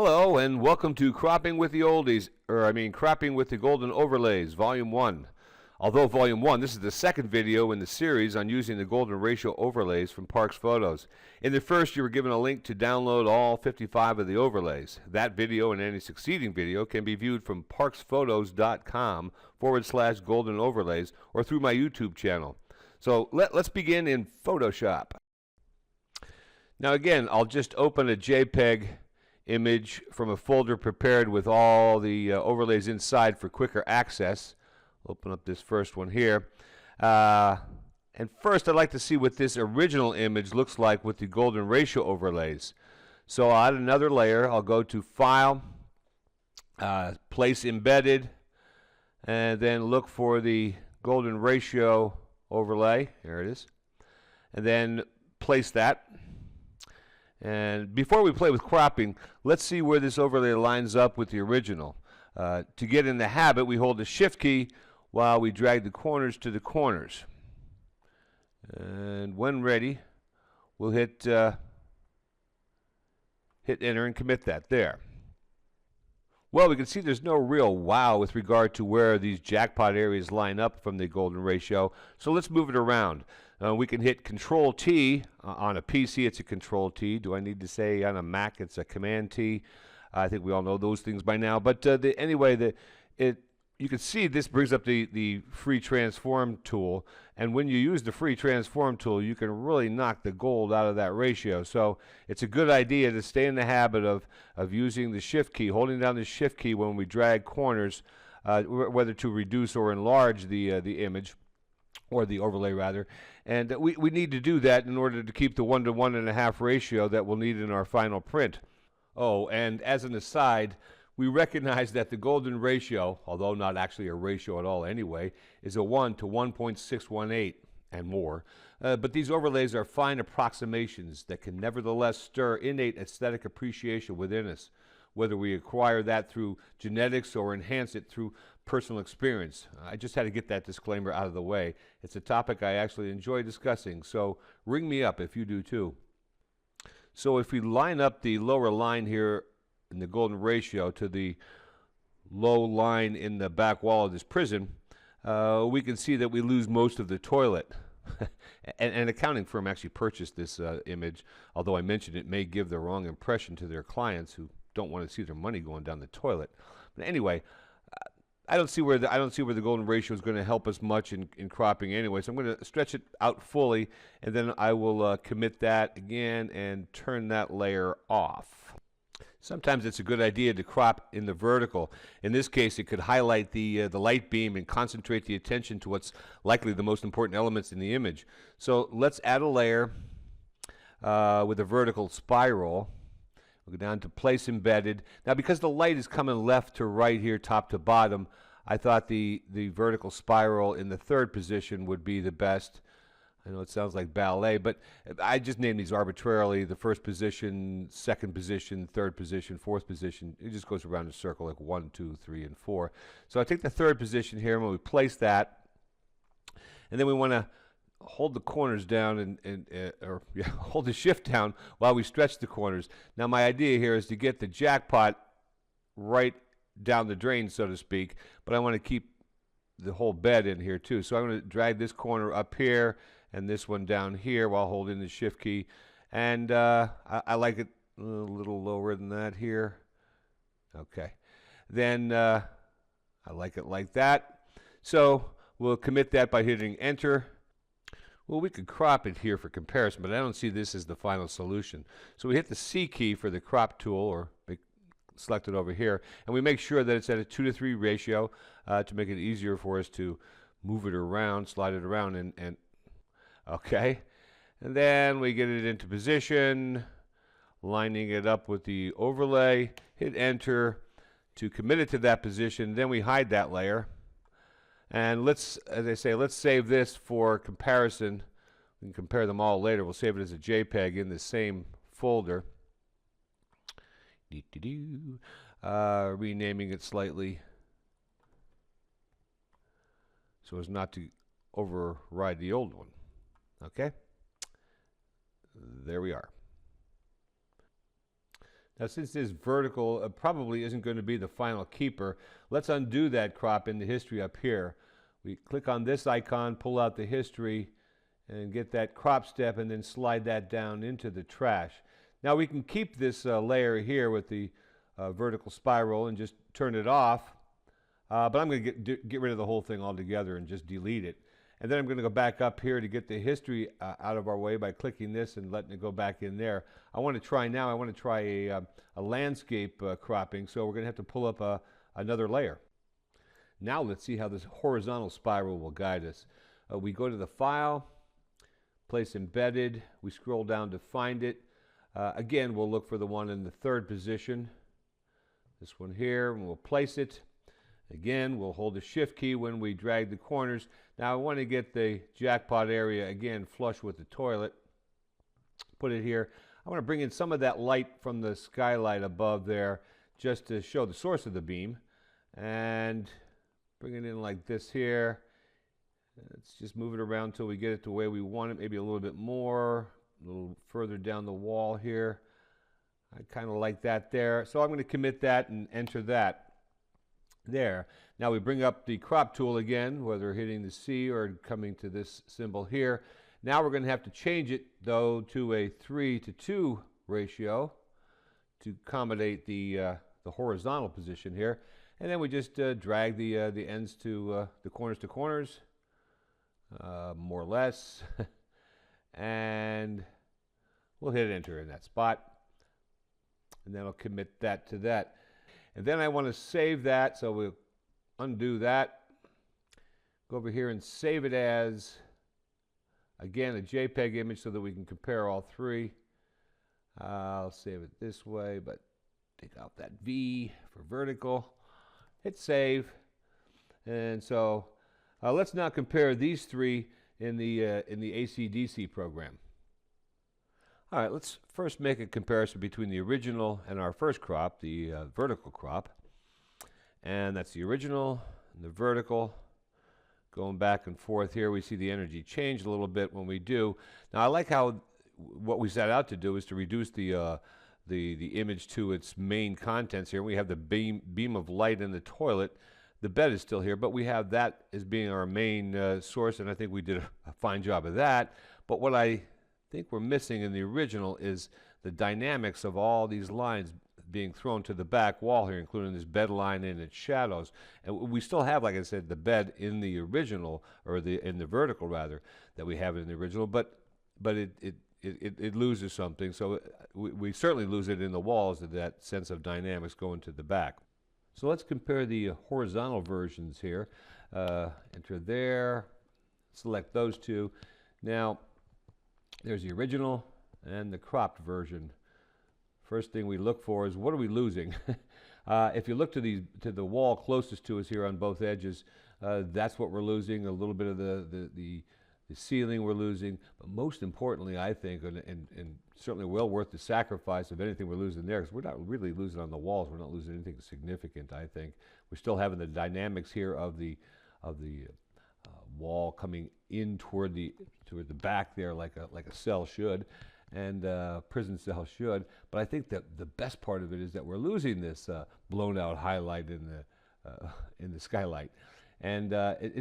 Hello and welcome to Cropping with the Oldies, Cropping with the Golden Overlays, Volume 1. Although Volume 1, this is the second video in the series on using the golden ratio overlays from Parks Photos. In the first, you were given a link to download all 55 of the overlays. That video and any succeeding video can be viewed from parksphotos.com/golden overlays or through my YouTube channel. So let's begin in Photoshop. Now again, I'll just open a JPEG image from a folder prepared with all the overlays inside for quicker access. Open up this first one here. And first I'd like to see what this original image looks like with the golden ratio overlays. So I'll add another layer. I'll go to File, Place Embedded, and then look for the golden ratio overlay. Here it is. And then place that. And before we play with cropping, let's see where this overlay lines up with the original. To get in the habit, we hold the Shift key while we drag the corners to the corners. And when ready, we'll hit Enter and commit that there. Well, we can see there's no real wow with regard to where these jackpot areas line up from the golden ratio. So let's move it around. We can hit Control T. On a PC, it's a Control T. Do I need to say on a Mac it's a Command T? I think we all know those things by now. But you can see this brings up the free transform tool. And when you use the free transform tool, you can really knock the gold out of that ratio. So it's a good idea to stay in the habit of using the Shift key, holding down the Shift key when we drag corners, whether to reduce or enlarge the image, or the overlay rather. And we need to do that in order to keep the 1 to 1.5 ratio that we'll need in our final print. Oh, and as an aside, we recognize that the golden ratio, although not actually a ratio at all anyway, is a 1 to 1.618 and more. But these overlays are fine approximations that can nevertheless stir innate aesthetic appreciation within us, whether we acquire that through genetics or enhance it through personal experience. I just had to get that disclaimer out of the way. It's a topic I actually enjoy discussing, so ring me up if you do too. So if we line up the lower line here in the golden ratio to the low line in the back wall of this prison, we can see that we lose most of the toilet. and an accounting firm actually purchased this image, although I mentioned it may give the wrong impression to their clients who don't want to see their money going down the toilet. But anyway, I don't see where the golden ratio is going to help us much in cropping anyway. So I'm going to stretch it out fully, and then I will commit that again and turn that layer off. Sometimes it's a good idea to crop in the vertical. In this case, it could highlight the light beam and concentrate the attention to what's likely the most important elements in the image. So let's add a layer with a vertical spiral. We'll go down to Place Embedded. Now, because the light is coming left to right here, top to bottom, I thought the vertical spiral in the third position would be the best. I know it sounds like ballet, but I just named these arbitrarily. The first position, second position, third position, fourth position. It just goes around in a circle like 1, 2, 3, and 4. So I take the third position here, and when we place that, and then we want to hold the corners down hold the Shift down while we stretch the corners. Now my idea here is to get the jackpot right down the drain, so to speak, but I want to keep the whole bed in here too. So I'm going to drag this corner up here and this one down here while holding the Shift key. And I like it a little lower than that here. Okay. Then I like it like that. So we'll commit that by hitting Enter. Well, we could crop it here for comparison, but I don't see this as the final solution. So we hit the C key for the crop tool, or select it over here, and we make sure that it's at a 2 to 3 ratio to make it easier for us to move it around, slide it around, and okay. And then we get it into position, lining it up with the overlay, hit Enter to commit it to that position, then we hide that layer. And let's, as I say, let's save this for comparison. We can compare them all later. We'll save it as a JPEG in the same folder. Renaming it slightly so as not to override the old one. Okay? There we are. Now, since this vertical probably isn't going to be the final keeper, let's undo that crop in the history up here. We click on this icon, pull out the history, and get that crop step, and then slide that down into the trash. Now we can keep this layer here with the vertical spiral and just turn it off, but I'm going to get rid of the whole thing altogether and just delete it. And then I'm going to go back up here to get the history out of our way by clicking this and letting it go back in there. I want to try a landscape cropping, so we're going to have to pull up another layer. Now let's see how this horizontal spiral will guide us. We go to the File, Place Embedded, we scroll down to find it. Again, we'll look for the one in the third position, this one here, and we'll place it. Again, we'll hold the Shift key when we drag the corners. Now I want to get the jackpot area, again, flush with the toilet. Put it here. I want to bring in some of that light from the skylight above there just to show the source of the beam. And bring it in like this here. Let's just move it around until we get it the way we want it, maybe a little bit more, a little further down the wall here. I kind of like that there. So I'm going to commit that and enter that. There. Now we bring up the crop tool again, whether hitting the C or coming to this symbol here. Now we're going to have to change it, though, to a 3:2 ratio to accommodate the horizontal position here. And then we just drag the ends to the corners, more or less. And we'll hit enter in that spot. And then I'll commit that to that. And then I want to save that, so we'll undo that. Go over here and save it as, again, a JPEG image so that we can compare all three. I'll save it this way, but take out that V for vertical. Hit save. And so let's now compare these three in the AC/DC program. All right, let's first make a comparison between the original and our first crop, the vertical crop. And that's the original and the vertical. Going back and forth here, we see the energy change a little bit when we do. Now, I like how what we set out to do is to reduce the image to its main contents here. We have the beam of light in the toilet. The bed is still here, but we have that as being our main source, and I think we did a fine job of that. But what I think we're missing in the original is the dynamics of all these lines being thrown to the back wall here, including this bed line and its shadows. And we still have, like I said, the bed in the original, or in the vertical rather, that we have in the original, but it loses something. So we certainly lose it in the walls, of that sense of dynamics going to the back. So let's compare the horizontal versions here. Enter there, select those two. Now, there's the original and the cropped version. First thing we look for is, what are we losing? If you look to the wall closest to us here on both edges, that's what we're losing. A little bit of the ceiling we're losing, but most importantly, I think, and certainly well worth the sacrifice of anything we're losing there, because we're not really losing on the walls. We're not losing anything significant, I think. We're still having the dynamics here of the wall coming in toward the back there, like a cell should, and prison cell should. But I think that the best part of it is that we're losing this blown out highlight in the skylight, and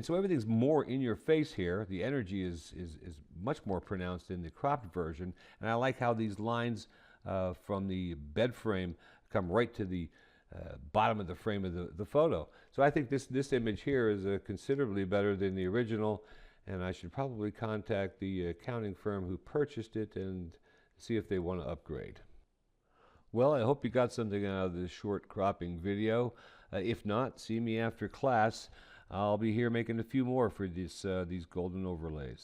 so everything's more in your face here. The energy is much more pronounced in the cropped version, and I like how these lines from the bed frame come right to the bottom of the frame of the photo. So I think this image here is considerably better than the original, and I should probably contact the accounting firm who purchased it and see if they want to upgrade. Well, I hope you got something out of this short cropping video. If not, see me after class. I'll be here making a few more for these golden overlays.